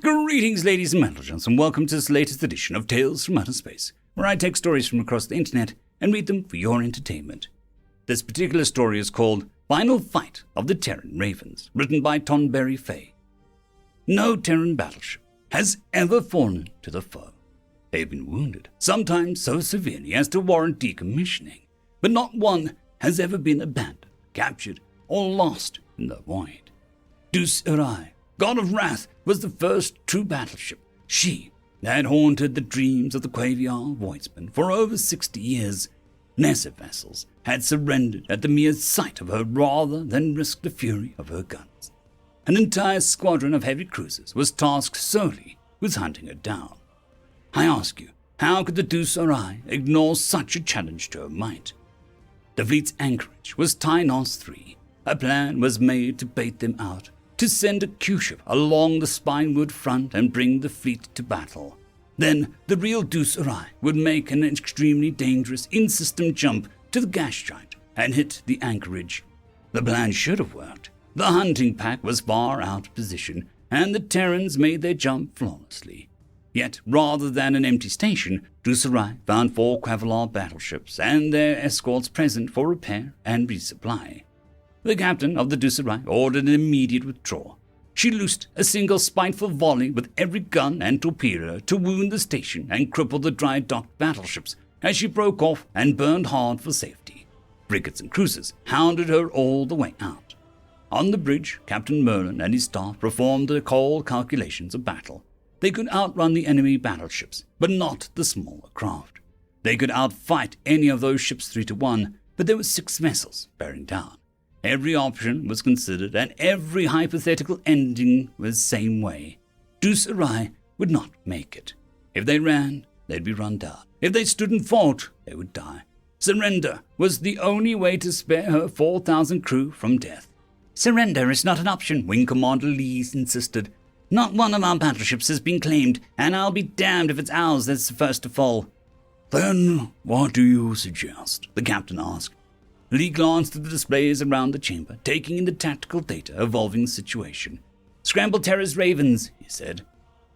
Greetings, ladies and gentlemen, and welcome to this latest edition of Tales from Outer Space, where I take stories from across the internet and read them for your entertainment. This particular story is called Final Fight of the Terran Ravens, written by Humanity Feck. No Terran battleship has ever fallen to the foe. They've been wounded, sometimes so severely as to warrant decommissioning, but not one has ever been abandoned, captured, or lost in the void. Deathworld, God of Wrath, was the first true battleship. She had haunted the dreams of the Quaviar voidsmen for over 60 years. Lesser vessels had surrendered at the mere sight of her rather than risk the fury of her guns. An entire squadron of heavy cruisers was tasked solely with hunting her down. I ask you, how could the Deathworld ignore such a challenge to her might? The fleet's anchorage was Tynos 3. A plan was made to bait them out, to send a Q-ship along the Spinewood front and bring the fleet to battle. Then the real Deathworld would make an extremely dangerous in-system jump to the gas giant and hit the anchorage. The plan should have worked. The hunting pack was far out of position, and the Terrans made their jump flawlessly. Yet, rather than an empty station, Deathworld found 4 Quaviar battleships and their escorts present for repair and resupply. The captain of the Deathworld ordered an immediate withdrawal. She loosed a single spiteful volley with every gun and torpedo to wound the station and cripple the dry-docked battleships as she broke off and burned hard for safety. Frigates and cruisers hounded her all the way out. On the bridge, Captain Merlin and his staff performed the cold calculations of battle. They could outrun the enemy battleships, but not the smaller craft. They could outfight any of those ships 3-1, but there were 6 vessels bearing down. Every option was considered, and every hypothetical ending was the same way. Deathworld would not make it. If they ran, they'd be run down. If they stood and fought, they would die. Surrender was the only way to spare her 4,000 crew from death. Surrender is not an option, Wing Commander Lee insisted. Not one of our battleships has been claimed, and I'll be damned if it's ours that's the first to fall. Then what do you suggest? The captain asked. Lee glanced at the displays around the chamber, taking in the tactical data evolving the situation. Scramble Terra's Ravens, he said.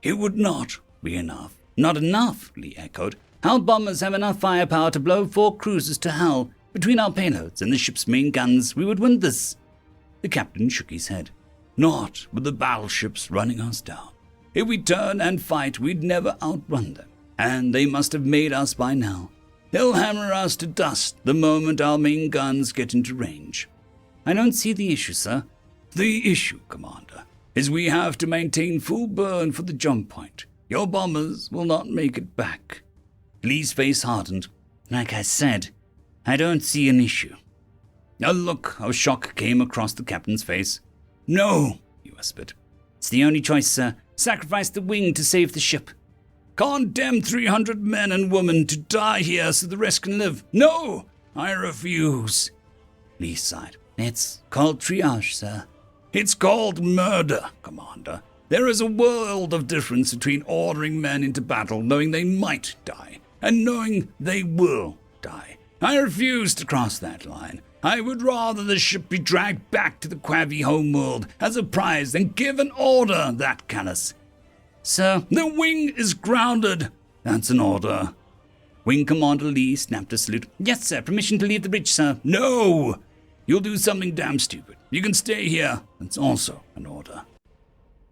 It would not be enough. Not enough, Lee echoed. Our bombers have enough firepower to blow 4 cruisers to hell. Between our payloads and the ship's main guns, we would win this. The captain shook his head. Not with the battleships running us down. If we turn and fight, we'd never outrun them, and they must have made us by now. They'll hammer us to dust the moment our main guns get into range. I don't see the issue, sir. The issue, Commander, is we have to maintain full burn for the jump point. Your bombers will not make it back. Lee's face hardened. Like I said, I don't see an issue. A look of shock came across the captain's face. No, he whispered. It's the only choice, sir. Sacrifice the wing to save the ship. Condemn 300 men and women to die here so the rest can live. No, I refuse. Lee sighed. It's called triage, sir. It's called murder, Commander. There is a world of difference between ordering men into battle knowing they might die and knowing they will die. I refuse to cross that line. I would rather the ship be dragged back to the Quavi homeworld as a prize than give an order that callous. Sir, the wing is grounded. That's an order. Wing Commander Lee snapped a salute. Yes, sir. Permission to leave the bridge, sir. No! You'll do something damn stupid. You can stay here. That's also an order.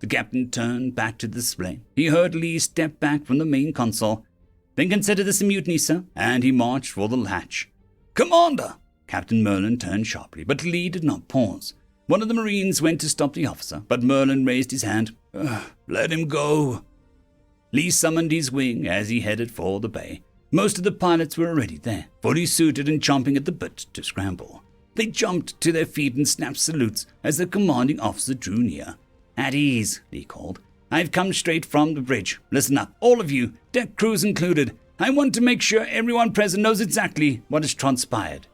The captain turned back to the display. He heard Lee step back from the main console. Then consider this a mutiny, sir. And he marched for the hatch. Commander! Captain Merlin turned sharply, but Lee did not pause. One of the Marines went to stop the officer, but Merlin raised his hand. Let him go. Lee summoned his wing as he headed for the bay. Most of the pilots were already there, fully suited and chomping at the bit to scramble. They jumped to their feet and snapped salutes as the commanding officer drew near. At ease, Lee called. I've come straight from the bridge. Listen up, all of you, deck crews included. I want to make sure everyone present knows exactly what has transpired.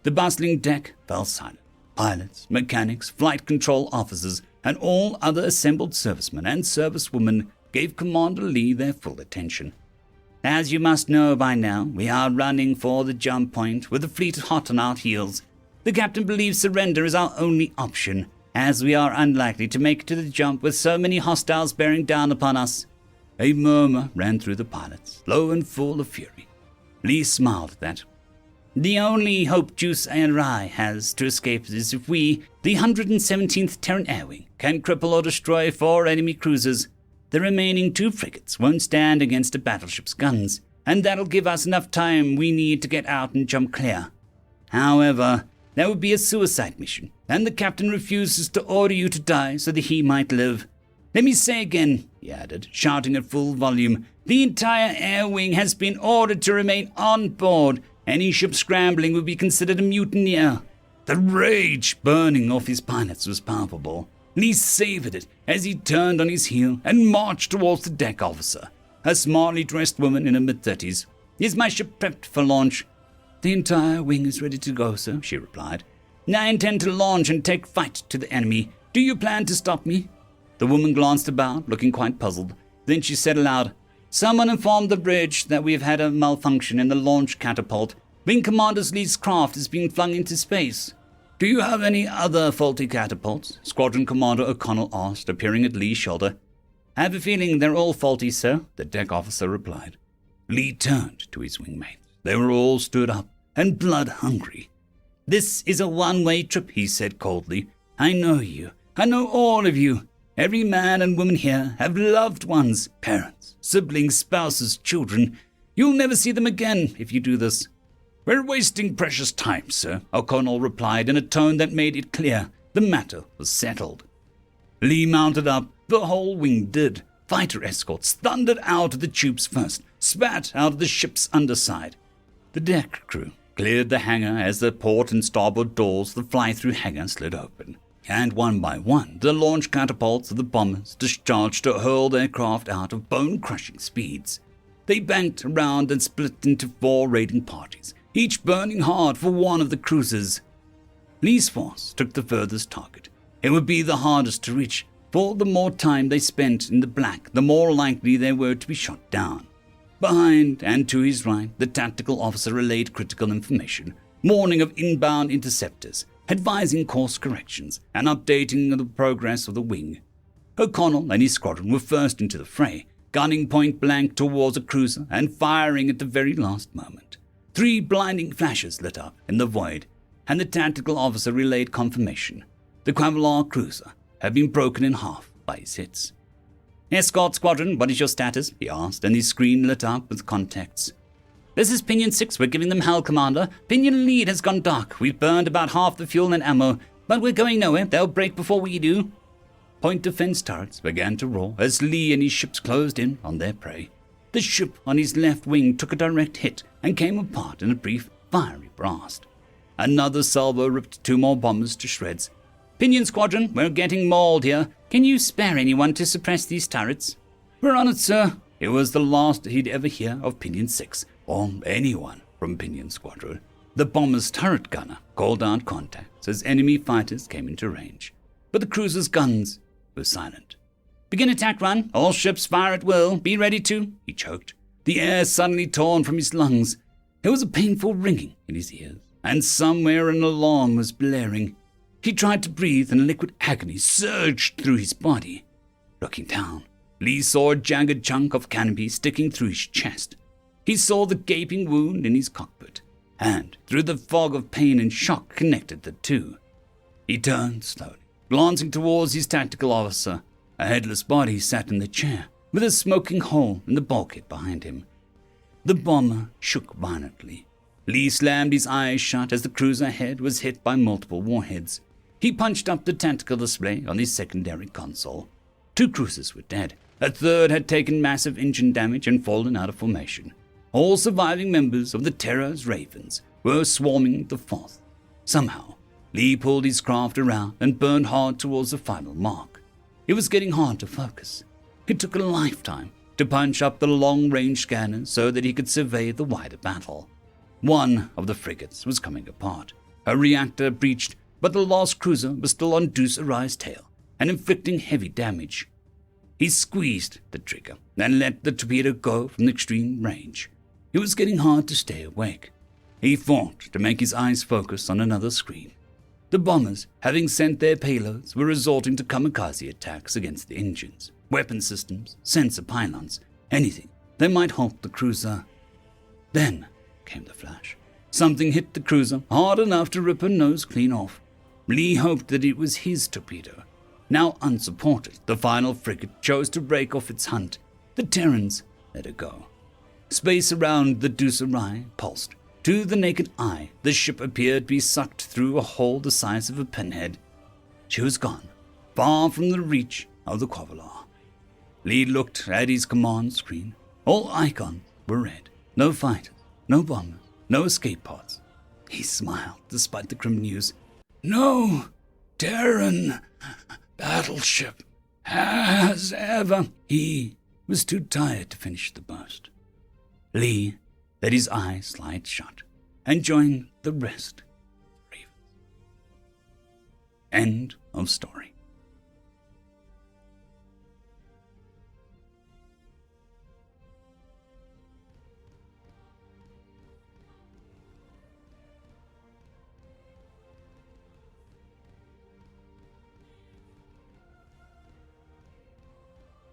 The bustling deck fell silent. Pilots, mechanics, flight control officers, and all other assembled servicemen and servicewomen gave Commander Lee their full attention. As you must know by now, we are running for the jump point with the fleet hot on our heels. The captain believes surrender is our only option. as we are unlikely to make it to the jump with so many hostiles bearing down upon us." A murmur ran through the pilots, low and full of fury. Lee smiled at that. "The only hope Juice and Rai has to escape is if we, the 117th Terran Air Wing, can cripple or destroy 4 enemy cruisers. The remaining 2 frigates won't stand against a battleship's guns, and that'll give us enough time we need to get out and jump clear. However, that would be a suicide mission, and the captain refuses to order you to die so that he might live. Let me say again," he added, shouting at full volume, "the entire air wing has been ordered to remain on board. Any ship scrambling would be considered a mutineer." The rage burning off his pilots was palpable. Lee savored it as he turned on his heel and marched towards the deck officer, a smartly dressed woman in her mid-30s. "Is my ship prepped for launch?" "The entire wing is ready to go, sir," she replied. "I intend to launch and take fight to the enemy. Do you plan to stop me?" The woman glanced about, looking quite puzzled. Then she said aloud, "Someone informed the bridge that we have had a malfunction in the launch catapult. Wing Commander Lee's craft is being flung into space." "Do you have any other faulty catapults?" Squadron Commander O'Connell asked, appearing at Lee's shoulder. "I have a feeling they're all faulty, sir," the deck officer replied. Lee turned to his wingmates. They were all stood up and blood-hungry. "This is a one-way trip," he said coldly. "I know you. I know all of you. Every man and woman here have loved ones, parents, siblings, spouses, children. You'll never see them again if you do this." "We're wasting precious time, sir," O'Connell replied in a tone that made it clear the matter was settled. Lee mounted up. The whole wing did. Fighter escorts thundered out of the tubes first, spat out of the ship's underside. The deck crew cleared the hangar as the port and starboard doors of the fly-through hangar slid open, and one by one the launch catapults of the bombers discharged to hurl their craft out of bone-crushing speeds. They banked around and split into 4 raiding parties, each burning hard for one of the cruisers. Lee's force took the furthest target. It would be the hardest to reach, for the more time they spent in the black, the more likely they were to be shot down. Behind and to his right, the tactical officer relayed critical information, warning of inbound interceptors, advising course corrections, and updating the progress of the wing. O'Connell and his squadron were first into the fray, gunning point blank towards a cruiser and firing at the very last moment. 3 blinding flashes lit up in the void, and the tactical officer relayed confirmation. The Quavalar cruiser had been broken in half by his hits. "Escort Squadron, what is your status?" he asked, and his screen lit up with contacts. "This is Pinion 6, we're giving them hell, Commander. Pinion lead has gone dark. We've burned about half the fuel and ammo, but we're going nowhere. They'll break before we do." Point defense turrets began to roar as Lee and his ships closed in on their prey. The ship on his left wing took a direct hit and came apart in a brief, fiery blast. Another salvo ripped 2 more bombers to shreds. "Pinion Squadron, we're getting mauled here. Can you spare anyone to suppress these turrets?" "We're on it, sir." It was the last he'd ever hear of Pinion 6, or anyone from Pinion Squadron. The bomber's turret gunner called out contacts as enemy fighters came into range, but the cruiser's guns were silent. "Begin attack run. All ships fire at will. Be ready to," he choked, the air suddenly torn from his lungs. There was a painful ringing in his ears, and somewhere an alarm was blaring. He tried to breathe, and liquid agony surged through his body. Looking down, Lee saw a jagged chunk of canopy sticking through his chest. He saw the gaping wound in his cockpit, and through the fog of pain and shock connected the two. He turned slowly, glancing towards his tactical officer. A headless body sat in the chair, with a smoking hole in the bulkhead behind him. The bomber shook violently. Lee slammed his eyes shut as the cruiser head was hit by multiple warheads. He punched up the tactical display on his secondary console. 2 cruisers were dead. A third had taken massive engine damage and fallen out of formation. All surviving members of the Terra's Ravens were swarming the 4th. Somehow, Lee pulled his craft around and burned hard towards the final mark. It was getting hard to focus. It took a lifetime to punch up the long-range scanner so that he could survey the wider battle. One of the frigates was coming apart. A reactor breached, but the lost cruiser was still on Deuce Arai's tail and inflicting heavy damage. He squeezed the trigger and let the torpedo go from extreme range. It was getting hard to stay awake. He fought to make his eyes focus on another screen. The bombers, having sent their payloads, were resorting to kamikaze attacks against the engines, weapon systems, sensor pylons, anything that might halt the cruiser. Then came the flash. Something hit the cruiser hard enough to rip her nose clean off. Lee hoped that it was his torpedo. Now unsupported, the final frigate chose to break off its hunt. The Terrans let it go. Space around the Dussarai pulsed. To the naked eye, the ship appeared to be sucked through a hole the size of a pinhead. She was gone, far from the reach of the Quavilar. Lee looked at his command screen. All icons were red. No fighters, no bombers, no escape pods. He smiled despite the grim news. No Terran battleship has ever. He was too tired to finish the boast. Lee let his eyes slide shut and joined the rest of the Ravens. End of story.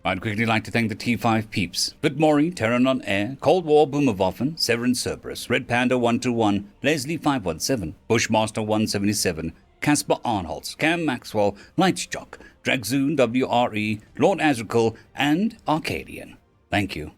I'd quickly like to thank the T5 peeps: Vitmori, Terran on Air, Cold War Boomerwaffen, Severin Cerberus, Red Panda 121, Leslie 517, Bushmaster 177, Caspar Arnholtz, Cam Maxwell, Lightsjock, Dragzoon WRE, Lord Azrakal, and Arcadian. Thank you.